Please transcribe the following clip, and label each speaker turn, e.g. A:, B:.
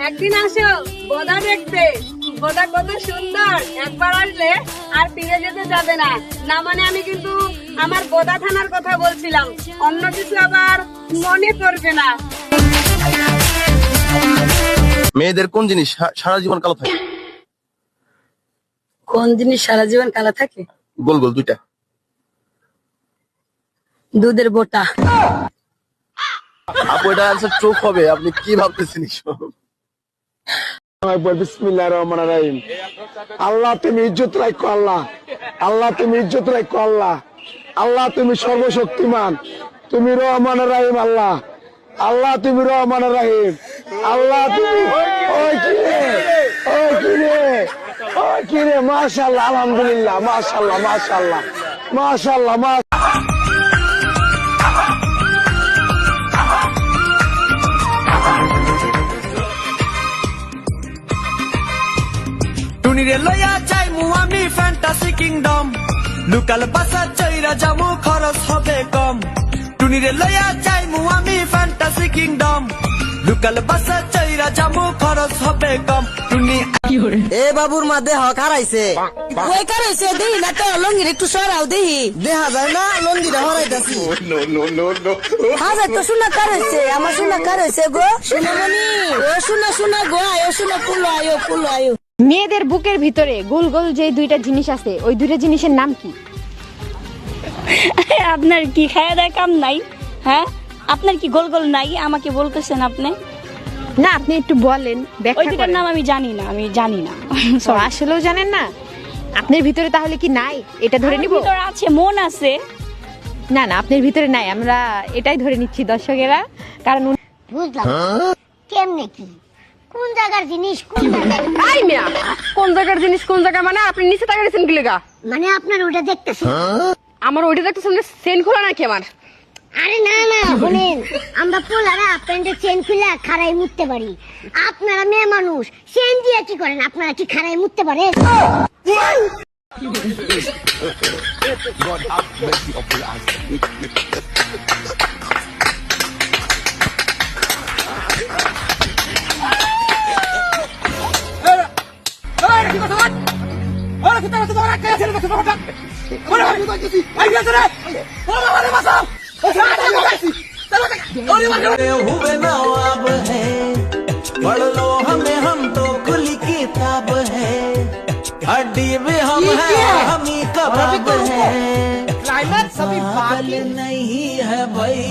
A: একদিন আসো বোদা দেখতে। বোদা কত সুন্দর, একবার আসলে আর ফিরে যেতে যাবে না। না মানে আমি কিন্তু আমার বোদা থানার কথা বলছিলাম, অন্য কিছু আবার মনে করবে না।
B: মেয়েদের কোন জিনিস সারা জীবন কালো থাকে?
A: কোন জিনিস সারা জীবন কালো থাকে?
B: গোল গোল দুইটা।
A: দুধের বোটা।
B: আপু এটা আনসার চোখ হবে, আপনি কি ভাবতেছেন এসব?
C: বিসমিল্লাহির রহমানির রহিম। আল্লাহ তুমি ইজ্জত রাখো, আল্লাহ আল্লাহ তুমি ইজ্জত রাখো, আল্লাহ আল্লাহ তুমি সর্বশক্তিমান, তুমি রহমানির রহিম, আল্লাহ আল্লাহ তুমি রহমানির রহিম, আল্লাহ তুমি ওই কিরে ওই কিরে ওই কিরে। মাশাআল্লাহ, আলহামদুলিল্লাহ, মাশাআল্লাহ মাশাআল্লাহ মাশাআল্লাহ।
D: টুনিরে লইয়া যাইমু আমি ফ্যান্টাসি কিংডম, লোকাল বাসা চইরা যামু খরচ হবে কম। টুনিরে লইয়া যাইমু আমি ফ্যান্টাসি কিংডম, লোকাল বাসা চইরা যামু খরচ হবে কম। টুনি
E: এ বাবুর মা দেহ খারাইছে,
F: ওই কারাইছে দেহি না তো, লঙ্গির একটু সরাও দেহি।
E: দেখা যায় না লঙ্গিটা হরাইতাছি।
F: হাজার তো শোনা কারাইছে, আমার শোনা কারাইছে গো। শোনামনি ও শোনা শোনা গো, আয়ো শোনা কুলো আয়ো কুলো আয়ো।
G: মেয়েদের বুকের ভিতরে গোল গোল যে দুইটা জিনিস আছে, ওই দুইটা জিনিসের নাম কি?
H: আপনার কি খাওয়া দাওয়া কাম নাই? হ্যাঁ, আপনার কি গোল গোল নাই? আমাকে বলতেছেন আপনি?
G: না, আপনি একটু বলেন,
H: ওই
G: ব্যাখ্যা
H: দুটার
G: করেন।
H: নাম আমি জানি না, আমি জানি না।
G: তো আসলেও জানেন না? আপনার ভিতরে তাহলে কি নাই, এটা ধরে নিব?
H: ভিতর আছে, মন আছে।
G: না না, আপনার ভিতরে নাই, আমরা এটাই ধরে নিচ্ছি দর্শকেরা, কারণ
I: বুঝলাম কেমনে কি, কোন জায়গার জিনিস কোন জায়গার।
A: আই মিয়া, কোন জায়গার জিনিস কোন জায়গা মানে? আপনি নিচে তাকাইছেন কি লেগা?
I: মানে আপনার ওটা দেখতেছি।
A: আমার ওইটা দেখতেছেন যে সেন খোলা নাকি আমার?
I: আরে না না, শুনেন, আমরা পোলারা প্যান্টের চেন খুলে খাড়াই মুততে পারি, আপনারা মেয়ে মানুষ চেন দিয়ে কি করেন? আপনারা কি খাড়াই মুততে পারেন?
D: हुए नवाब है, पढ़ लो हमें, हम तो खुली किताब है। हड्डी भी हम है, हम ही कबाब है। पागल नहीं है भाई।